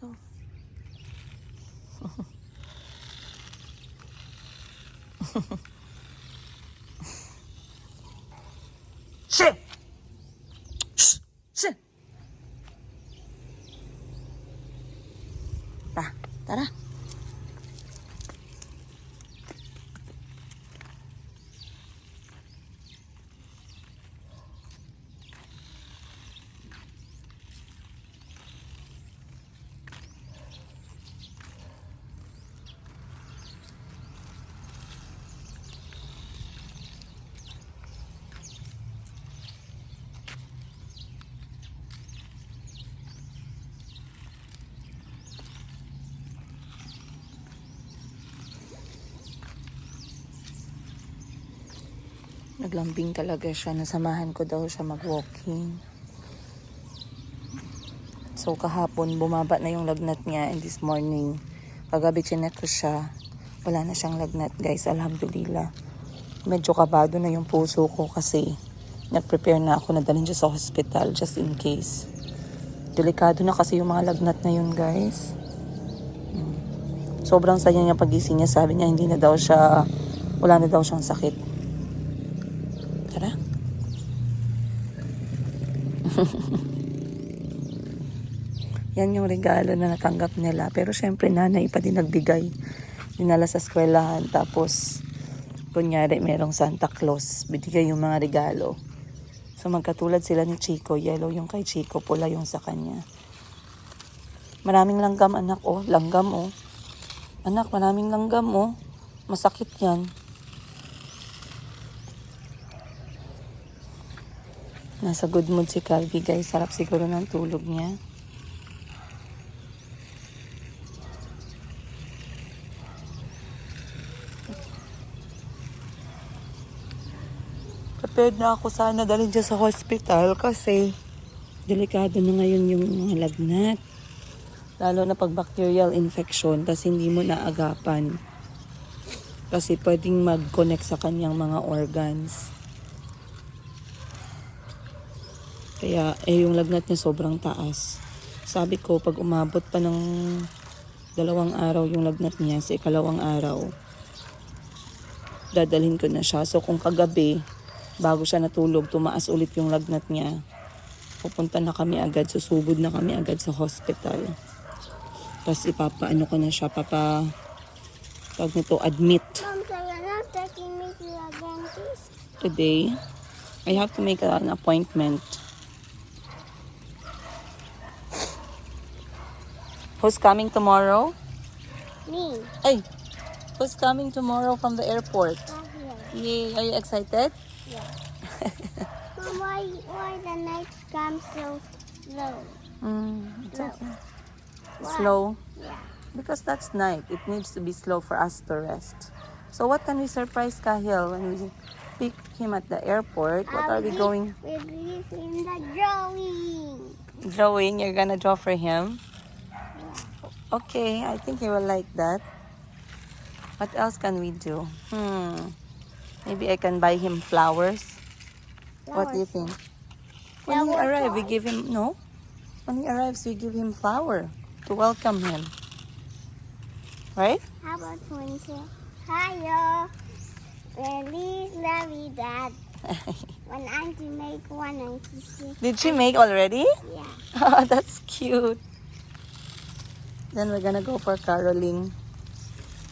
to. Shit! Shit! Tara. Naglambing talaga siya. Nasamahan ko daw siya mag-walking. So kahapon bumaba na yung lagnat niya, and this morning kagabi chinek ko siya, wala na siyang lagnat guys, alhamdulillah. Medyo kabado na yung puso ko kasi nag-prepare na ako na dalhin siya sa hospital just in case. Delikado na kasi yung mga lagnat na yun guys. Sobrang saya niya pagising niya, sabi niya hindi na daw siya, wala na daw siyang sakit. Tara. Yan yung regalo na natanggap nila. Pero syempre nanay pa din nagbigay. Dinala sa eskwelahan. Tapos kunyari merong Santa Claus. Binigay yung mga regalo. So magkatulad sila ni Chico. Yellow yung kay Chico. Pula yung sa kanya. Maraming langgam anak oh. Langgam oh. Anak maraming langgam oh. Masakit yan. Nasa good mood si Calvi guys. Sarap siguro ng tulog niya. Prepared na ako sana dalhin siya sa hospital kasi delikado na ngayon yung mga lagnat. Lalo na pag bacterial infection tas hindi mo naagapan. Kasi pwedeng mag-connect sa kanyang mga organs. Kaya yung lagnat niya sobrang taas. Sabi ko pag umabot pa ng 2 araw yung lagnat niya, sa ikalawang araw dadalhin ko na siya. So kung kagabi bago siya natulog tumaas ulit yung lagnat niya, pupunta na kami agad, susubod na kami agad sa hospital. Tapos ipapaano ko na siya, tawag nito, admit. Mom, so you're not taking me to the dentist? Today I have to make an appointment. Who's coming tomorrow? Me. Hey, who's coming tomorrow from the airport? Not here. Yay, are you excited? Yeah. Mom, why the nights come so slow? It's Slow. okay. Why? Slow? Yeah. Because that's night. It needs to be slow for us to rest. So what can we surprise Kahil when we pick him at the airport? What are we going? We're in the drawing. Drawing? You're gonna draw for him? Okay, I think he will like that. What else can we do? Maybe I can buy him flowers. What do you think? When he Flower arrives, we toy? give him, no? When he arrives, we give him flower to welcome him. Right? How about when say, Hiyo, Feliz Navidad. When Auntie make one, Auntie say, Did she make already? yeah. Oh, that's cute. Then we're gonna go for caroling.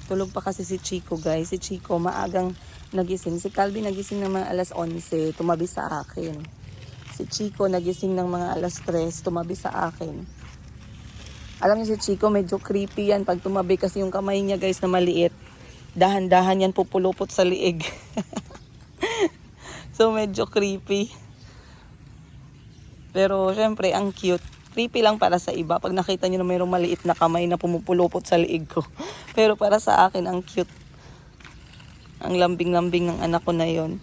Tulog pa kasi si Chico guys. Si Chico maagang nagising. Si Calvi nagising ng mga alas 11. Tumabi sa akin. Si Chico nagising ng mga alas 3. Tumabi sa akin. Alam niyo si Chico medyo creepy yan. Pag tumabi kasi yung kamay niya guys na maliit. Dahan-dahan yan pupulupot sa liig. So medyo creepy. Pero syempre ang cute. Creepy lang para sa iba. Pag nakita nyo na mayroong maliit na kamay na pumupulupot sa liig ko. Pero para sa akin, ang cute. Ang lambing-lambing ng anak ko na yon.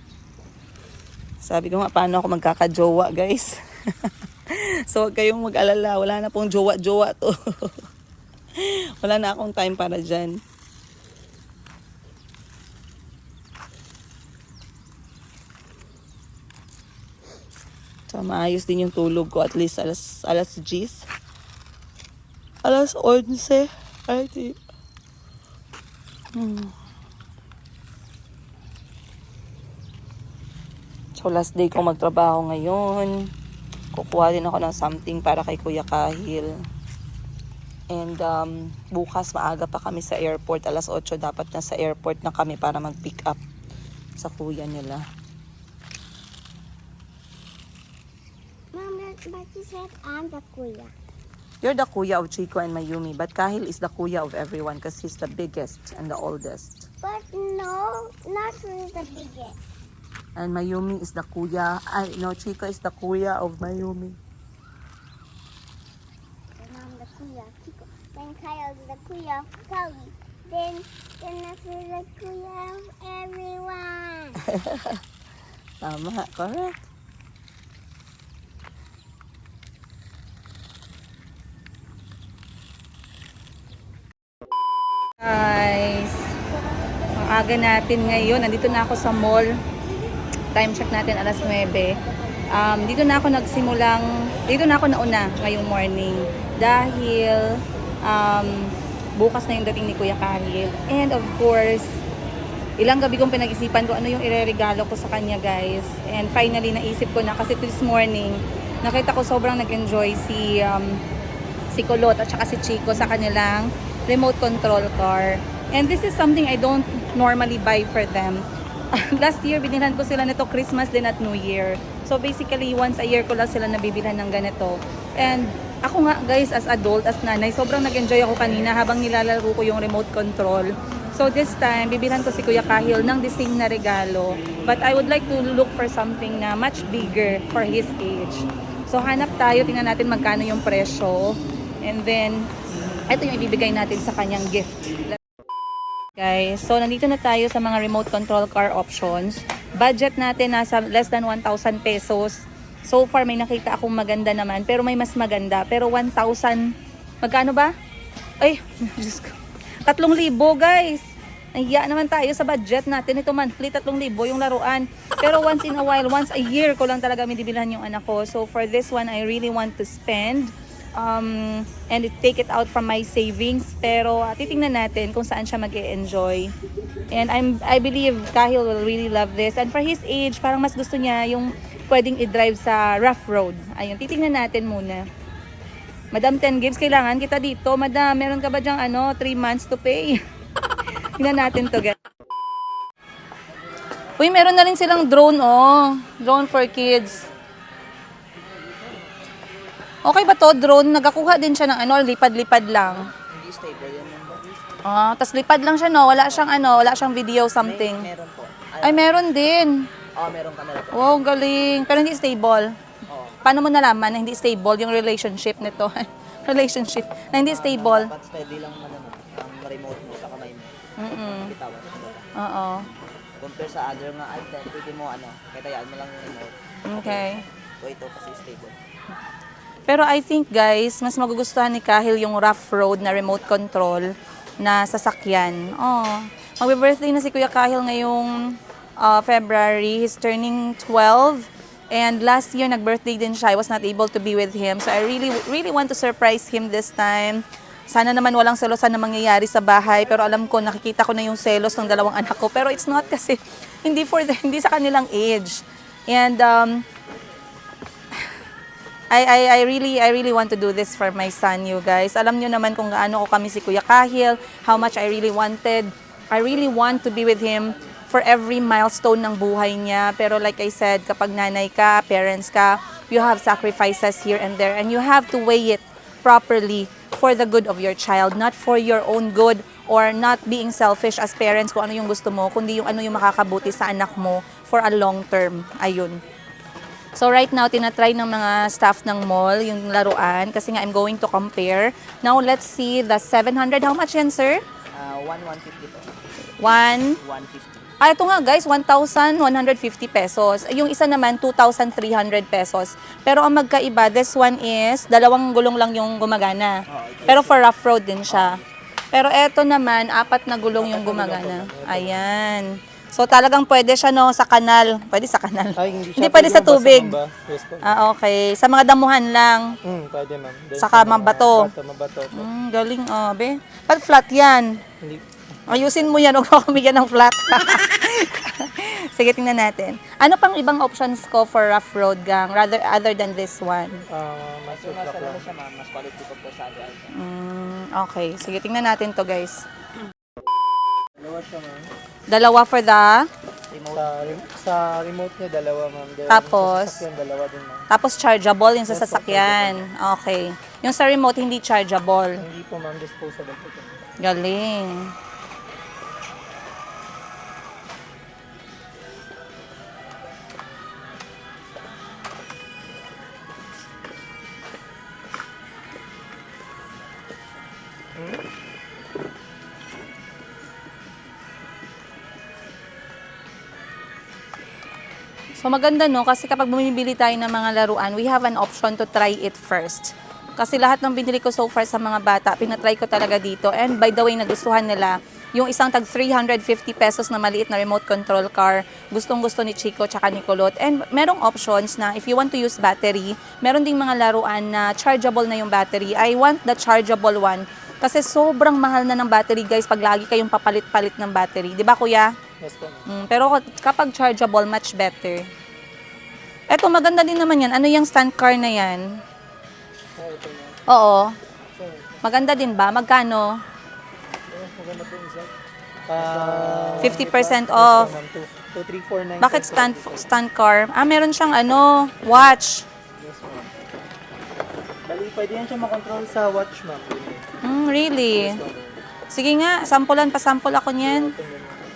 Sabi ko nga, paano ako magkakajowa, guys? So, huwag kayong mag-alala. Wala na pong jowa-jowa to. Wala na akong time para dyan. So, maayos din yung tulog ko. At least alas 10. Alas 11. Ay, di. So, last day kong magtrabaho ngayon. Kukuha din ako ng something para kay Kuya Kahil. And bukas maaga pa kami sa airport. Alas 8 dapat na sa airport na kami para mag-pick up sa kuya nila. Mom, but you said I'm the kuya. You're the kuya of Chico and Mayumi, but Kahil is the kuya of everyone because he's the biggest and the oldest. But no, not really the biggest. And Mayumi is the kuya. No, Chico is the kuya of Mayumi. Then I'm the kuya of Chico. Then Kyle's the kuya of Kelly. Then that's the kuya of everyone. Tama, correct. Guys, ang aga natin ngayon. Nandito na ako sa mall. Time check natin alas 9. Dito na ako nauna ngayong morning dahil bukas na yung dating ni Kuya Kahil. And of course, ilang gabi kong pinag-isipan ko ano yung ireregalo ko sa kanya, guys. And finally, naisip ko na kasi this morning, nakita ko sobrang nag-enjoy si Kulot at saka si Chico sa kanilang remote control car. And this is something I don't normally buy for them. Last year, binilhan ko sila nito Christmas din at New Year. So basically, once a year ko lang sila nabibilhan ng ganito. And ako nga, guys, as adult, as nanay, sobrang nag-enjoy ako kanina habang nilalaro ko yung remote control. So this time, bibilhan ko si Kuya Kahil ng the same na regalo. But I would like to look for something na much bigger for his age. So hanap tayo, tingnan natin magkano yung presyo. And then, ito yung ibibigay natin sa kanyang gift. Guys, so nandito na tayo sa mga remote control car options. Budget natin nasa less than 1,000 pesos. So far may nakita akong maganda naman, pero may mas maganda. Pero 1,000, magkano ba? Ay, Diyos ko. 3,000 guys. Nahiya naman tayo sa budget natin. Ito monthly, 3,000 yung laruan. Pero once in a while, once a year ko lang talaga minibilhan yung anak ko. So for this one, I really want to spend. And take it out from my savings, pero titingnan natin kung saan siya mag-e-enjoy. And I believe Kahil will really love this, and for his age parang mas gusto niya yung pwedeng i-drive sa rough road. Ayun, titingnan natin muna. Madam 10 gives, kailangan kita dito. Madam, meron ka ba dyang 3 months to pay? Tingnan natin to, guys. Uy, meron na rin silang drone, drone for kids. Okay ba to, drone? Nagakuha din siya ng lipad-lipad lang. Hindi stable yan. Tas lipad lang siya, no? Wala siyang video something. Meron po. Ay, meron din. Meron camera po. Wow, galing. Pero hindi stable. Oo. Paano mo nalaman na hindi stable yung relationship nito? Relationship na hindi stable. Dapat steady lang ang remote mo sa kamay mo. Bitawan sa baba. Oo. Compare sa other nga item, pwede mo kitayaan mo lang yung remote. Okay. So ito kasi stable. Pero I think, guys, mas magugustuhan ni Kahil yung rough road na remote control na sasakyan. Magbe-birthday na si Kuya Kahil ngayong February. He's turning 12. And last year, nag-birthday din siya. I was not able to be with him. So I really want to surprise him this time. Sana naman walang selosan na mangyayari sa bahay. Pero alam ko, nakikita ko na yung selos ng dalawang anak ko. Pero it's not kasi hindi sa kanilang age. And I really want to do this for my son, you guys. Alam nyo naman kung gaano ko kami si Kuya Kahil, how much I really wanted. I really want to be with him for every milestone ng buhay niya. Pero like I said, kapag nanay ka, parents ka, you have sacrifices here and there. And you have to weigh it properly for the good of your child. Not for your own good or not being selfish as parents kung ano yung gusto mo, kundi yung ano yung makakabuti sa anak mo for a long term. Ayun. So right now, tinatry ng mga staff ng mall yung laruan kasi nga I'm going to compare. Now, let's see the 700. How much yan, sir? 150 po. 1? 150. Ito nga guys, 1,150 pesos. Yung isa naman, 2,300 pesos. Pero ang magkaiba, this one is, dalawang gulong lang yung gumagana. Pero for rough road din siya. Pero eto naman, 4 na gulong yung gumagana. Ayan. So talagang pwede siya no sa kanal. Pwede sa kanal. Ay, hindi siya Hindi pwede sa mabasa, tubig. ma'am ba? Yes po. Ah, okay. Sa mga damuhan lang. Pwede ma'am. Dahil Saka sa mga mabato. Mabato po. Galing, be. Ba't flat yan? Hindi. Ayusin mo yan, huwag mo kumigyan ng flat. Sige, tingnan natin. Ano pang ibang options ko for rough road gang, rather other than this one? Mas So, mas black ano lang. siya ma'am, mas quality po po sa atin. Okay, sige, tingnan natin to guys. Dalawa siya ma'am. Dalawa for the, Sa remote niya, dalawa ma'am. Then, Tapos? Sa sasakyan, dalawa din ma'am. tapos chargeable yung sa sasakyan. Okay. Yung sa remote, hindi chargeable. Hindi po ma'am, disposable po. Galing. So maganda no, kasi kapag bumibili tayo ng mga laruan, we have an option to try it first. Kasi lahat ng binili ko so far sa mga bata, pinatry ko talaga dito. And by the way, nagustuhan nila yung isang tag 350 pesos na maliit na remote control car. Gustong-gusto ni Chico tsaka ni Kulot. And merong options na if you want to use battery, meron ding mga laruan na chargeable na yung battery. I want the chargeable one. Kasi sobrang mahal na ng battery guys pag lagi kayong papalit-palit ng battery. Di ba kuya? Yes po ma'am. Pero kapag chargeable, much better. Eto, maganda din naman yan. Ano yung stand car na yan? Ito ma'am. Oo. Maganda din ba? Magkano? Maganda po isa. 50% off. 2349. Bakit stand car? Ah, meron siyang ano, watch. Yes ma'am. Bali, pwede yan siya makontrol sa watch ma'am. Really? Sige nga, sampulan pa sample ako niyan.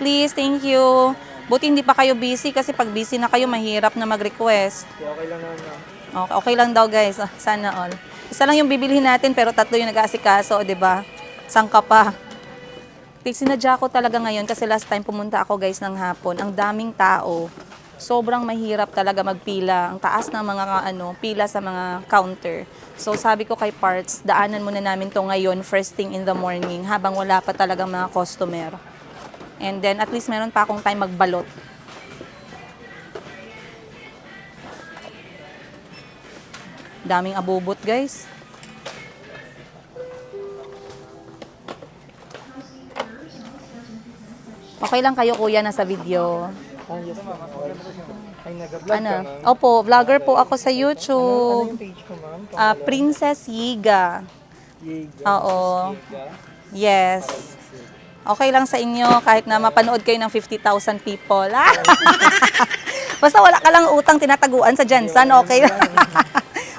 Please, thank you. Buti hindi pa kayo busy kasi pag busy na kayo, mahirap na mag-request. Okay lang naman ma'am. Okay lang daw guys. Sana all. Isa lang yung bibilihin natin pero tatlo yung nag-aasikaso, 'di ba? Sangka pa. Sinadya ko talaga ngayon kasi last time pumunta ako guys ng hapon. Ang daming tao. Sobrang mahirap talaga magpila. Ang taas ng mga pila sa mga counter. So sabi ko kay Parts, daanan muna namin to ngayon first thing in the morning habang wala pa talagang mga customer. And then at least meron pa akong time magbalot. Daming abubot guys. Okay lang kayo kuya nasa video. Yes ma'am. Ay, nag-vlog ka Ano? ma'am. Opo, vlogger po ako sa Ano YouTube. yung page ko ma'am? Princess Yiga. Yiga. Oo. Yiga. Yes. Okay lang sa inyo kahit na mapanood kayo ng 50,000 people. Basta wala ka lang utang tinataguan sa Jensen, okay lang.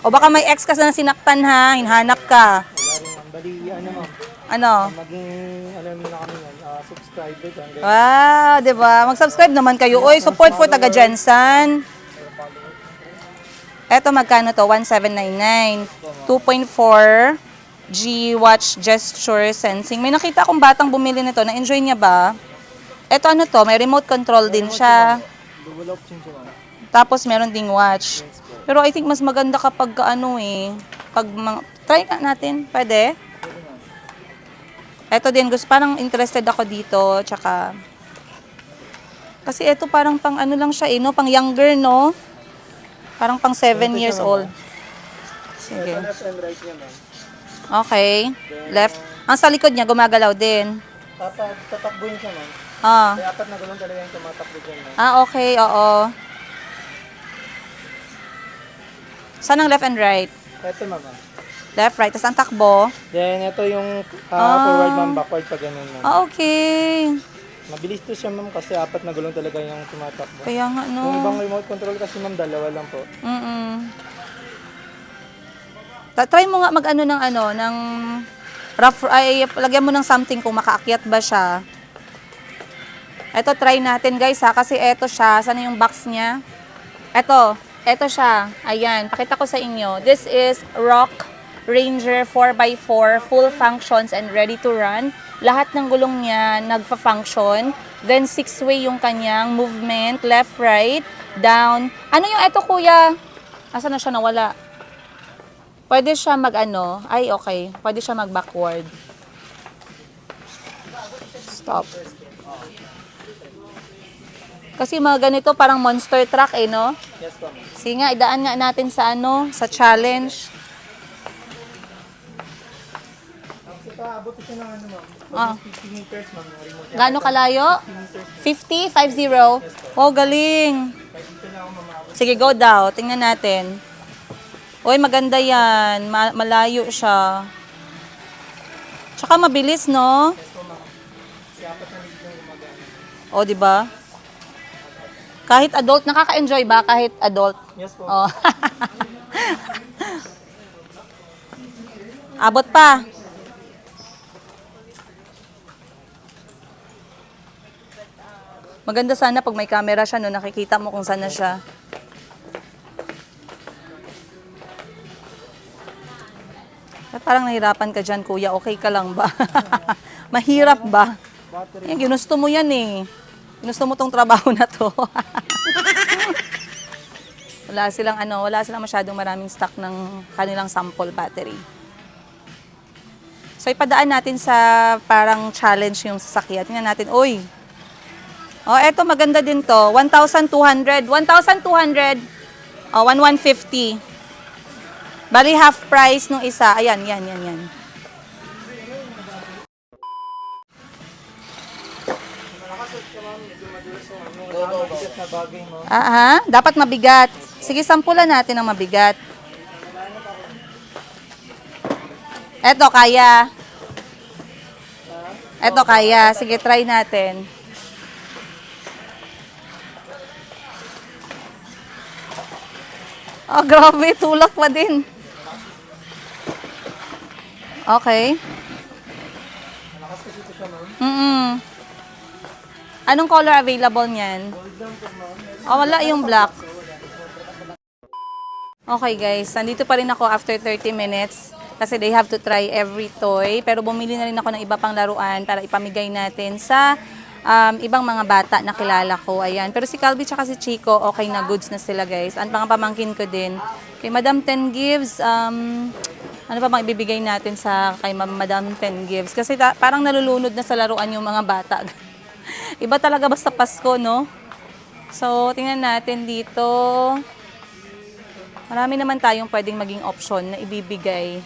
O baka may ex ka na sinaktan ha, hinhanap ka. Wala rin ma'am. Bali, ano ma'am? Ano? Maging, alam mo na kami yan, subscriber. Wow, di ba? Mag-subscribe naman kayo. Oy, support for taga Jensen. Eto magkano to? 1799. 2.4 G watch gesture sensing. May nakita akong batang bumili nito. Na-enjoy niya ba? Eto ano to? May remote control din siya. Double option siya ma'am. Tapos meron ding watch. Pero I think mas maganda kapag pag try ka natin. Pwede? Eto din, gusto parang interested ako dito, tsaka kasi eto parang pang ano lang siya no, pang younger no. Parang pang 7 years old. Sige. Left and right niya ma'am. Okay. Left. Ang sa likod niya gumagalaw din. Tatakbuhin siya ma'am. Ah. Kaya apat na gulong talaga yung tumatakbo dyan ma'am. Okay, oo. Saan ang left and right? Ito ma'am. Left, right. Tapos ang takbo. Then ito yung forward ma'am, backward pa ganun ma'am. Okay. Mabilis to siya ma'am kasi apat na gulong talaga yung tumatakbo. Kaya nga Yung no. ibang remote control kasi ma'am, dalawa lang po. Try mo nga mag-ano ng rough, ay lagyan mo ng something kung makaakyat ba siya. Ito, try natin guys ha, kasi eto siya. Sana yung box niya? Eto siya. Ayan, pakita ko sa inyo. This is Rock Ranger 4x4, full functions and ready to run. Lahat ng gulong niya nagfa-function. Then 6-way yung kanyang movement, left, right, down. Ano yung eto kuya? Asa na siya nawala? Pwede siya ay okay. Pwede siya mag-backward. Stop. Kasi mga ganito parang monster truck eh, no? Yes po, ma'am. Sige nga, idaan nga natin sa ano, sa challenge. Kasi paabot siya ng ano, ma'am. Ah. 50 meters, ma'am, yung remote. Gaano kalayo? 50? 50? Oh, galing. Kahit dito na ako mamabot. Sige, go daw. Tingnan natin. Uy, maganda yan. Malayo siya. Tsaka mabilis, no? Yes po, ma'am. Kasi 4 na lead lang gumagana. O, di ba? Kahit adult, nakaka-enjoy ba kahit adult? Yes po. Oh. Abot pa. Maganda sana pag may camera siya, no, nakikita mo kung saan na siya. Ba't parang nahirapan ka dyan, kuya? Okay ka lang ba? Mahirap ba? Battery. Eh, ginusto mo yan eh. Ginusto mo tong trabaho na to. wala silang masyadong maraming stock ng kanilang sample battery. So ipadaan natin sa parang challenge yung sasakyan. Tingnan natin, uy. Oh, eto maganda din to. 1,200. 1,200. Oh, 1,150. Bali half price nung isa. Ayan, yan. Mabigat na bagay, ma'am. Dapat mabigat. Sige, sampulan natin ang mabigat. Eto, kaya. Eto, kaya. Sige, try natin. Oh, grabe. Tulak pa din. Okay. Malakas kasi ito siya, ma'am. Anong color available niyan? Gold lang po, ma'am. Oh, wala yung black. Okay guys, nandito pa rin ako after 30 minutes kasi they have to try every toy. Pero bumili na rin ako ng iba pang laruan para ipamigay natin sa ibang mga bata na kilala ko. Ayan. Pero si Calby tsaka si Chico, okay na, goods na sila guys. Ang mga pamangkin ko din. Kay Madam 10 Gives, ano pa bang ibibigay natin sa kay Madam 10 Gives? Kasi parang nalulunod na sa laruan yung mga bata. Iba talaga basta Pasko, no? So, tingnan natin dito. Marami naman tayong pwedeng maging option na ibibigay.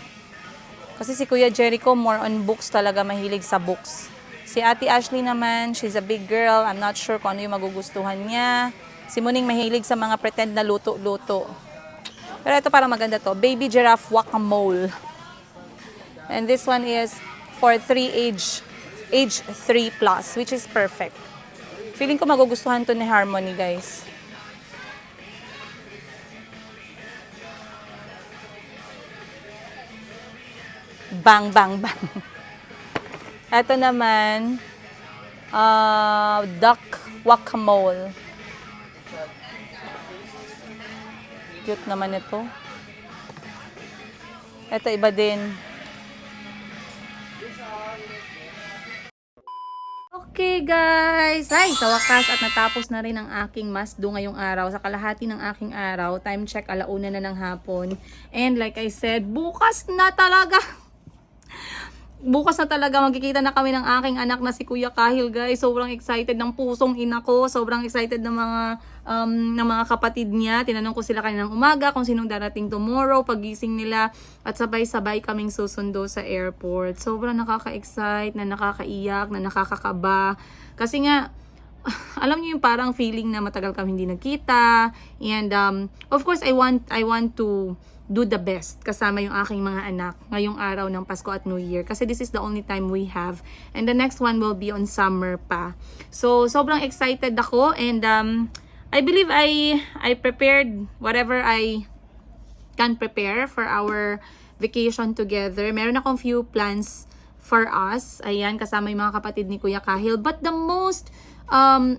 Kasi si Kuya Jericho, more on books talaga, mahilig sa books. Si Ate Ashley naman, she's a big girl. I'm not sure kung ano yung magugustuhan niya. Si Muning mahilig sa mga pretend na luto-luto. Pero ito parang maganda to. Baby Giraffe Whack-A-Mole. And this one is for age 3 plus, which is perfect. Feeling ko magugustuhan to ni Harmony, guys. Bang, bang, bang. Ito naman, duck Whack-A-Mole. Cute naman ito. Ito iba din. Okay guys! Ay, sa wakas at natapos na rin ang aking must do ngayong araw. Sa kalahati ng aking araw, time check 1:00 na ng hapon. And like I said, bukas na talaga magkikita na kami ng aking anak na si Kuya Kahil, guys. Sobrang excited ng pusong ina ko. Sobrang excited ng mga kapatid niya. Tinanong ko sila kaninang umaga kung sinong darating tomorrow, pagising nila, at sabay-sabay kaming susundo sa airport. Sobrang nakaka-excite, na nakakaiyak, na nakakakaba. Kasi nga, alam niyo yung parang feeling na matagal kami hindi nagkita. And of course, I want to do the best kasama yung aking mga anak ngayong araw ng Pasko at New Year. Kasi this is the only time we have. And the next one will be on summer pa. So, sobrang excited ako. And I believe I prepared whatever I can prepare for our vacation together. Meron akong few plans for us. Ayan, kasama yung mga kapatid ni Kuya Kahil. But the most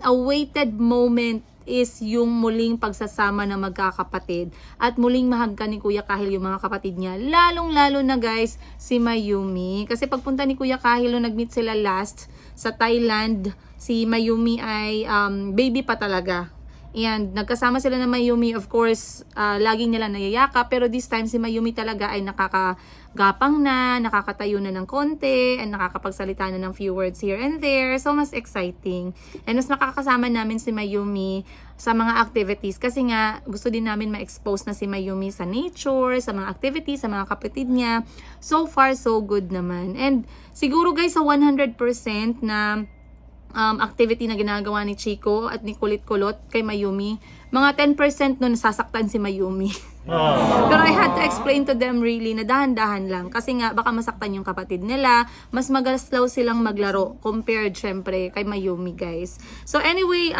awaited moment is yung muling pagsasama ng magkakapatid at muling mahagkan ni Kuya Kahil yung mga kapatid niya. Lalong-lalo na guys, si Mayumi. Kasi pagpunta ni Kuya Kahil, nag-meet sila last sa Thailand, si Mayumi ay baby pa talaga. And nagkasama sila ng Mayumi, of course, laging nila nayayaka, pero this time si Mayumi talaga ay gapang na, nakakatayo na ng konti, and nakakapagsalita na ng few words here and there. So, mas exciting. And mas makakasama namin si Mayumi sa mga activities kasi nga gusto din namin ma-expose na si Mayumi sa nature, sa mga activities, sa mga kapatid niya. So far, so good naman. And siguro guys, sa 100% na activity na ginagawa ni Chico at ni Kulit Kulot kay Mayumi, mga 10% nun nasasaktan si Mayumi. Pero I had to explain to them really na dahan-dahan lang kasi nga baka masaktan yung kapatid nila, mas magaslaw silang maglaro compared syempre kay Mayumi guys. So anyway,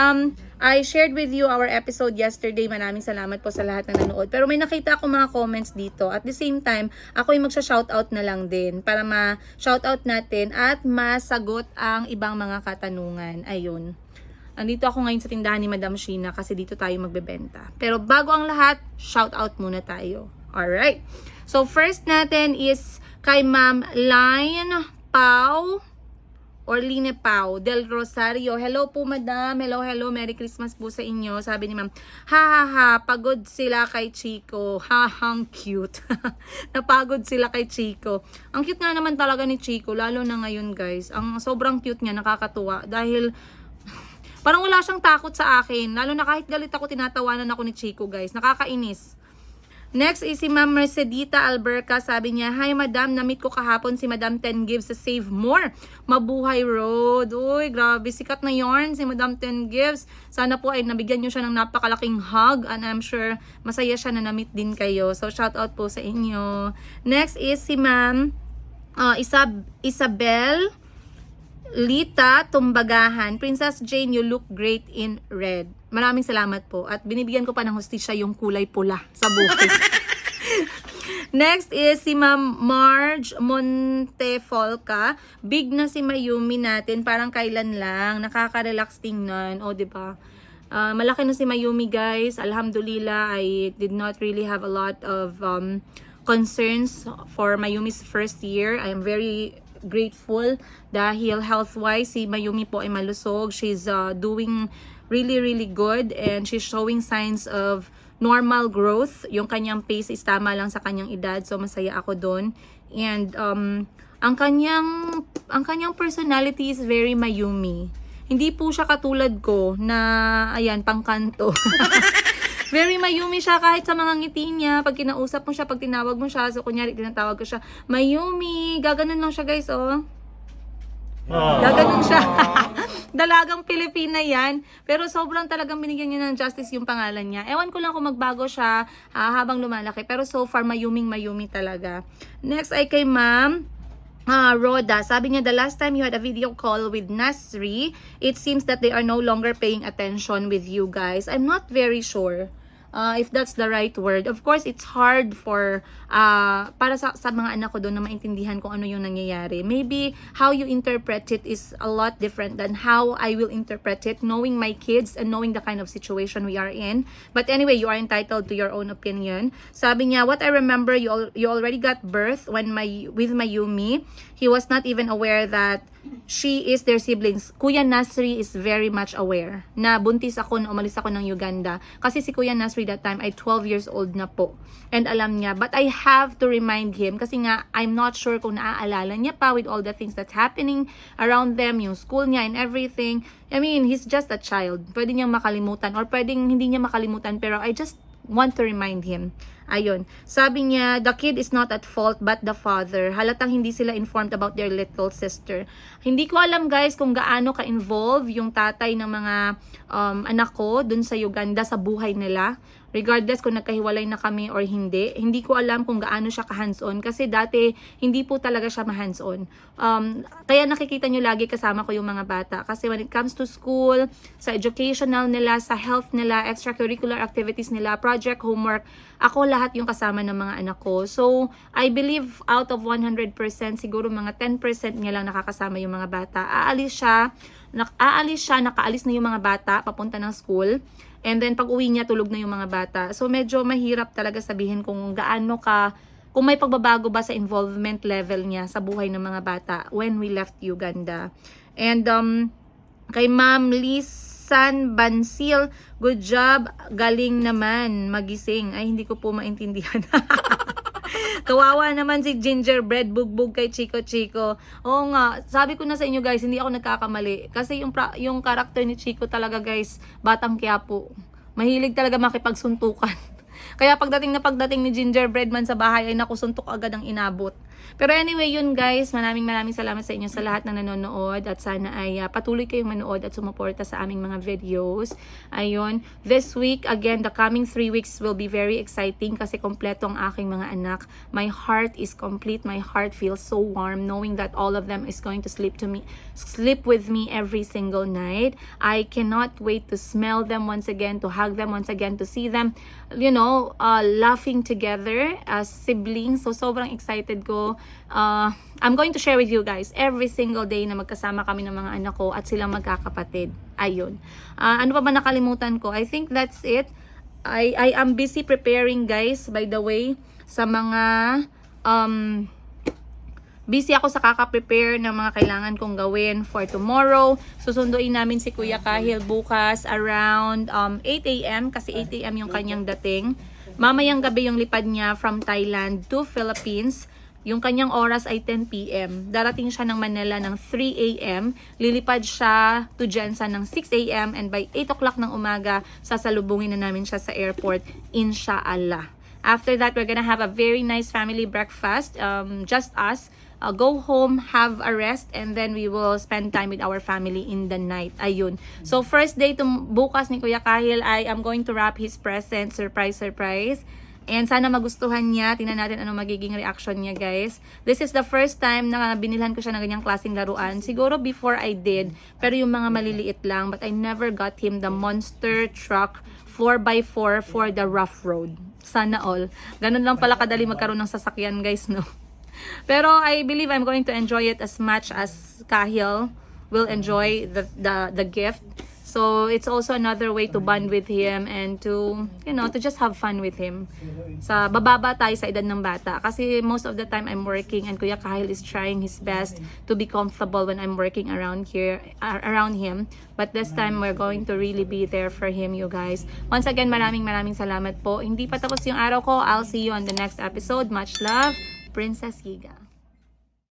I shared with you our episode yesterday. Maraming salamat po sa lahat na nanood. Pero may nakita ako mga comments dito. At the same time, ako yung magsha-shoutout na lang din para ma-shoutout natin at masagot ang ibang mga katanungan. Ayun. Andito ako ngayon sa tindahan ni Madam Sheena kasi dito tayo magbebenta. Pero bago ang lahat, shoutout muna tayo. Alright. So first natin is kay Ma'am Line Pau or Line Pau del Rosario. Hello po Madam. Hello, hello. Merry Christmas po sa inyo. Sabi ni Ma'am, ha ha ha, pagod sila kay Chico. Ha hang cute. Napagod sila kay Chico. Ang cute nga naman talaga ni Chico, lalo na ngayon guys. Ang sobrang cute niya, nakakatuwa. Dahil parang wala siyang takot sa akin. Lalo na kahit galit ako, tinatawanan ako ni Chico guys. Nakakainis. Next is si Ma'am Mercedita Alberca. Sabi niya, hi Madam, na-meet ko kahapon si Madam 10 Gives sa Save More Mabuhay Road. Uy, grabe, sikat na yarn si Madam 10 Gives. Sana po ay nabigyan niyo siya ng napakalaking hug and I'm sure masaya siya na na-meet din kayo. So shout out po sa inyo. Next is si Ma'am Isabel Lita Tumbagahan. Princess Jane, you look great in red. Maraming salamat po. At binibigyan ko pa ng hustisya yung kulay pula sa buhok. Next is si Ma'am Marge Montefolca. Big na si Mayumi natin. Parang kailan lang. Nakaka-relax tingnan. O, diba? Malaki na si Mayumi, guys. Alhamdulillah, I did not really have a lot of concerns for Mayumi's first year. I am very grateful dahil health-wise si Mayumi po ay malusog. She's doing really good and she's showing signs of normal growth. Yung kanyang pace is tama lang sa kanyang edad, so masaya ako doon. And ang kanyang personality is very Mayumi. Hindi po siya katulad ko na ayan, pangkanto. Very Mayumi siya kahit sa mga ngiti niya. Pag kinausap mo siya, pag tinawag mo siya, so kunyari tinatawag ko siya, Mayumi, gaganon lang siya guys, oh. Gaganon siya. Dalagang Pilipina yan. Pero sobrang talagang binigyan niya ng justice yung pangalan niya. Ewan ko lang kung magbago siya habang lumalaki. Pero so far, Mayumi talaga. Next ay kay Ma'am Rhoda. Sabi niya, the last time you had a video call with Nasri, it seems that they are no longer paying attention with you guys. I'm not very sure if that's the right word. Of course, it's hard for para sa mga anak ko doon na maintindihan kung ano yung nangyayari. Maybe how you interpret it is a lot different than how I will interpret it, knowing my kids and knowing the kind of situation we are in. But anyway, you are entitled to your own opinion. Sabi niya, what I remember, you already got birth with Mayumi. He was not even aware that she is their siblings. Kuya Nasri is very much aware na buntis ako na umalis ako ng Uganda. Kasi si Kuya Nasri that time ay 12 years old na po. And alam niya. But I have to remind him kasi nga I'm not sure kung naaalala niya pa with all the things that's happening around them, yung school niya and everything. I mean, he's just a child. Pwede niyang makalimutan or pwedeng hindi niya makalimutan pero I just want to remind him. Ayun. Sabi niya, the kid is not at fault but the father. Halatang hindi sila informed about their little sister. Hindi ko alam guys kung gaano ka-involve yung tatay ng mga anak ko dun sa Uganda sa buhay nila. Regardless kung nagkahiwalay na kami or hindi. Hindi ko alam kung gaano siya ka-hands-on. Kasi dati, hindi po talaga siya ma-hands-on. Kaya nakikita nyo lagi kasama ko yung mga bata. Kasi when it comes to school, sa educational nila, sa health nila, extracurricular activities nila, project, homework, ako lahat yung kasama ng mga anak ko. So, I believe out of 100%, siguro mga 10% niya lang nakakasama yung mga bata. Aalis siya, nakaalis na yung mga bata papunta ng school. And then, pag uwi niya, tulog na yung mga bata. So, medyo mahirap talaga sabihin kung gaano kung may pagbabago ba sa involvement level niya sa buhay ng mga bata when we left Uganda. And, kay Ma'am Lisan Bansil, good job, galing naman, magising. Ay, hindi ko po maintindihan. Kawawa naman si Gingerbread, bugbog kay Chico Chico. Oo nga, sabi ko na sa inyo guys, hindi ako nagkakamali. Kasi yung karakter ni Chico talaga guys, batang Quiapo. Mahilig talaga makipagsuntukan. Kaya pagdating ni Gingerbread man sa bahay, ay nakusuntok agad ang inabot. Pero anyway, yun guys, maraming salamat sa inyo sa lahat ng nanonood at sana ay patuloy kayong manood at sumuporta sa aming mga videos. Ayun, this week, again, the coming 3 weeks will be very exciting kasi kompleto ang aking mga anak. My heart is complete. My heart feels so warm knowing that all of them is going to sleep with me every single night. I cannot wait to smell them once again, to hug them once again, to see them, you know, laughing together as siblings. So sobrang excited ko. I'm going to share with you guys every single day na magkasama kami ng mga anak ko at silang magkakapatid. Ayun. Ano pa ba nakalimutan ko? I think that's it. I am busy preparing guys, by the way, sa mga busy ako sa kaka-prepare ng mga kailangan kong gawin for tomorrow. Susunduin namin si Kuya Kahil bukas around 8 a.m. kasi 8 a.m. yung kanyang dating. Mamayang gabi yung lipad niya from Thailand to Philippines. Yung kanyang oras ay 10 p.m. Darating siya ng Manila ng 3 a.m. Lilipad siya to Jensen ng 6 a.m. And by 8 o'clock ng umaga, sasalubungin na namin siya sa airport, inshallah. After that, we're gonna have a very nice family breakfast. Just us. Go home, have a rest, and then we will spend time with our family in the night. Ayun. So, first day bukas ni Kuya Kahil, I am going to wrap his present. Surprise. And sana magustuhan niya. Tingnan natin ano magiging reaction niya, guys. This is the first time na binilhan ko siya ng ganyang klaseng laruan. Siguro before I did, pero yung mga maliliit lang. But I never got him the monster truck 4x4 for the rough road. Sana all. Ganun lang pala kadali magkaroon ng sasakyan, guys, no? Pero I believe I'm going to enjoy it as much as Kahil will enjoy the gift. So it's also another way to bond with him and to, you know, to just have fun with him. Sa bababa tayo sa edad ng bata. Kasi most of the time I'm working and Kuya Kahil is trying his best to be comfortable when I'm working around him. But this time we're going to really be there for him, you guys. Once again, maraming salamat po. Hindi pa tapos yung araw ko. I'll see you on the next episode. Much love, Princess Higa.